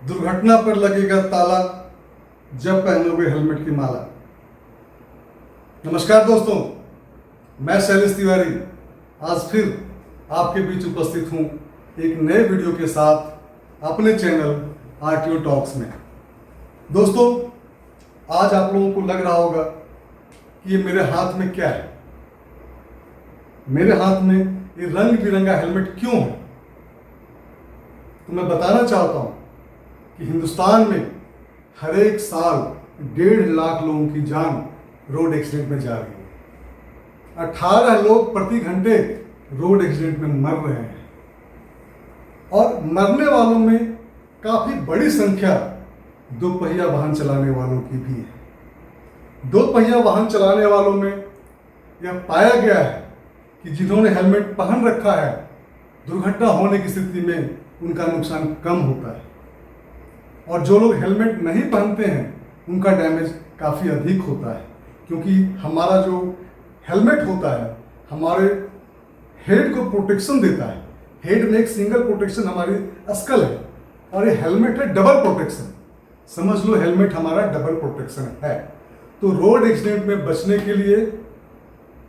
दुर्घटना पर लगेगा ताला जब पहनोगे हेलमेट की माला। नमस्कार दोस्तों, मैं शैलेश तिवारी आज फिर आपके बीच उपस्थित हूं एक नए वीडियो के साथ अपने चैनल आरटीओ टॉक्स में। दोस्तों, आज आप लोगों को लग रहा होगा कि ये मेरे हाथ में क्या है। मेरे हाथ में ये रंग बिरंगा हेलमेट क्यों है, तो मैं बताना चाहता हूं कि हिंदुस्तान में हर एक साल 1.5 लाख लोगों की जान रोड एक्सीडेंट में जा रही है। 18 लोग प्रति घंटे रोड एक्सीडेंट में मर रहे हैं और मरने वालों में काफी बड़ी संख्या दोपहिया वाहन चलाने वालों की भी है। दोपहिया वाहन चलाने वालों में यह पाया गया है कि जिन्होंने हेलमेट पहन रखा है, दुर्घटना होने की स्थिति में उनका नुकसान कम होता है, और जो लोग हेलमेट नहीं पहनते हैं उनका डैमेज काफ़ी अधिक होता है, क्योंकि हमारा जो हेलमेट होता है हमारे हेड को प्रोटेक्शन देता है। हेड में एक सिंगल प्रोटेक्शन हमारी स्कल है और ये हेलमेट है डबल प्रोटेक्शन। समझ लो, हेलमेट हमारा डबल प्रोटेक्शन है। तो रोड एक्सीडेंट में बचने के लिए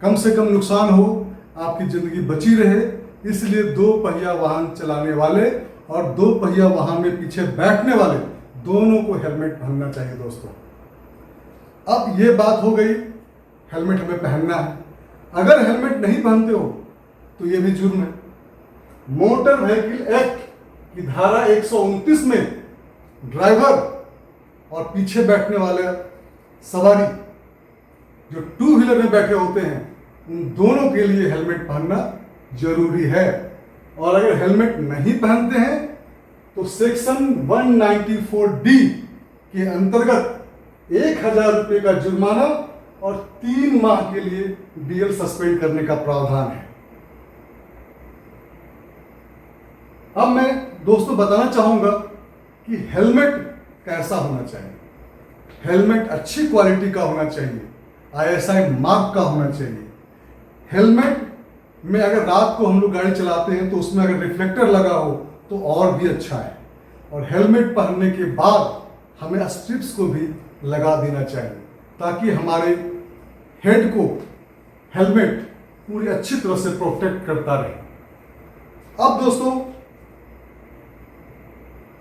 कम से कम नुकसान हो, आपकी ज़िंदगी बची रहे, इसलिए दो पहिया वाहन चलाने वाले और दो पहिया वाहन में पीछे बैठने वाले दोनों को हेलमेट पहनना चाहिए। दोस्तों, अब ये बात हो गई, हेलमेट हमें पहनना है। अगर हेलमेट नहीं पहनते हो तो ये भी जुर्म है। मोटर व्हीकल एक्ट की धारा 129 में ड्राइवर और पीछे बैठने वाले सवारी जो टू व्हीलर में बैठे होते हैं उन दोनों के लिए हेलमेट पहनना जरूरी है। और अगर हेलमेट नहीं पहनते हैं तो सेक्शन 194D के अंतर्गत 1000 रुपये का जुर्माना और 3 माह के लिए डीएल सस्पेंड करने का प्रावधान है। अब मैं दोस्तों बताना चाहूंगा कि हेलमेट कैसा होना चाहिए। हेलमेट अच्छी क्वालिटी का होना चाहिए, ISI मार्क का होना चाहिए। हेलमेट में अगर रात को हम लोग गाड़ी चलाते हैं तो उसमें अगर रिफ्लेक्टर लगा हो तो और भी अच्छा है। और हेलमेट पहनने के बाद हमें स्ट्रिप्स को भी लगा देना चाहिए ताकि हमारे हेड को हेलमेट पूरी अच्छी तरह से प्रोटेक्ट करता रहे। अब दोस्तों,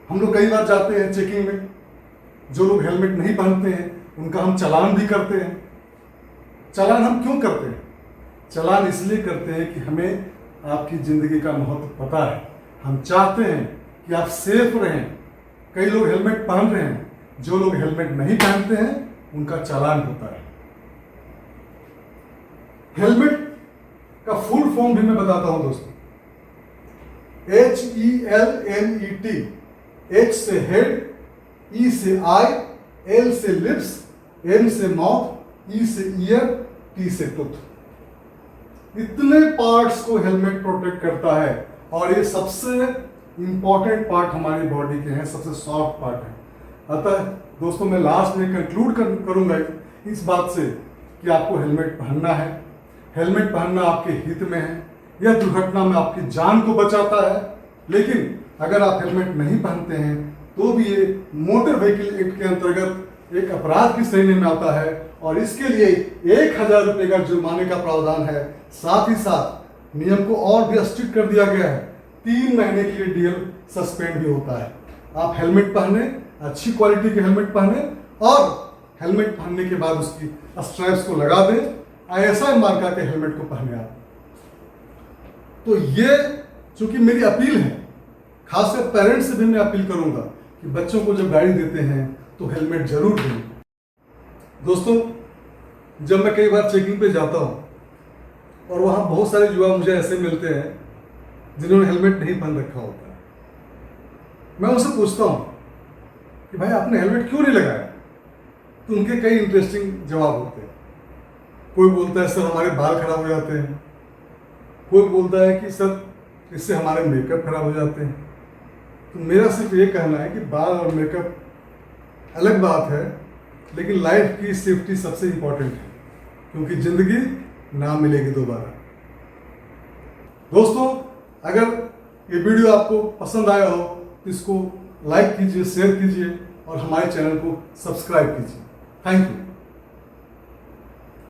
हम लोग कई बार जाते हैं चेकिंग में, जो लोग हेलमेट नहीं पहनते हैं उनका हम चालान भी करते हैं। चालान हम क्यों करते हैं? चालान इसलिए करते हैं कि हमें आपकी ज़िंदगी का महत्व पता है। हम चाहते हैं कि आप सेफ रहें। कई लोग हेलमेट पहन रहे हैं, जो लोग हेलमेट नहीं पहनते हैं उनका चालान होता है। हेलमेट का फुल फॉर्म भी मैं बताता हूं दोस्तों। HELMET, H से हेड, E से आई, L से लिप्स, M से माउथ, E से ईयर, T से टूथ। इतने पार्ट्स को हेलमेट प्रोटेक्ट करता है और ये सबसे इंपॉर्टेंट पार्ट हमारी बॉडी के हैं, सबसे सॉफ्ट पार्ट है। अतः दोस्तों, मैं लास्ट में कंक्लूड करूंगा इस बात से कि आपको हेलमेट पहनना है। हेलमेट पहनना आपके हित में है। यह दुर्घटना में आपकी जान को बचाता है। लेकिन अगर आप हेलमेट नहीं पहनते हैं तो भी ये मोटर व्हीकल एक्ट के अंतर्गत एक अपराध की श्रेणी में आता है और इसके लिए 1000 रुपये का जुर्माने का प्रावधान है। साथ ही साथ नियम को और भी स्ट्रिक्ट कर दिया गया है। 3 महीने के लिए डीएल सस्पेंड भी होता है। आप हेलमेट पहने, अच्छी क्वालिटी के हेलमेट पहने और हेलमेट पहनने के बाद उसकी स्ट्रैप्स को लगा दें। ISI मार्का के हेलमेट को पहने आप। तो ये चूंकि मेरी अपील है, खासकर पेरेंट्स से भी मैं अपील करूंगा कि बच्चों को जब गाड़ी देते हैं तो हेलमेट जरूर दें। दोस्तों, जब मैं कई बार चेकिंग पे जाता हूं और वहां बहुत सारे युवा मुझे ऐसे मिलते हैं जिन्होंने हेलमेट नहीं पहन रखा होता है, मैं उनसे पूछता हूं कि भाई आपने हेलमेट क्यों नहीं लगाया? तो उनके कई इंटरेस्टिंग जवाब होते हैं। कोई बोलता है सर हमारे बाल खराब हो जाते हैं, कोई बोलता है कि सर इससे हमारे मेकअप खराब हो जाते हैं। तो मेरा सिर्फ ये कहना है कि बाल और मेकअप अलग बात है, लेकिन लाइफ की सेफ्टी सबसे इंपॉर्टेंट है, क्योंकि जिंदगी ना मिलेगी दोबारा। दोस्तों, अगर ये वीडियो आपको पसंद आया हो तो इसको लाइक कीजिए, शेयर कीजिए और हमारे चैनल को सब्सक्राइब कीजिए। Thank you.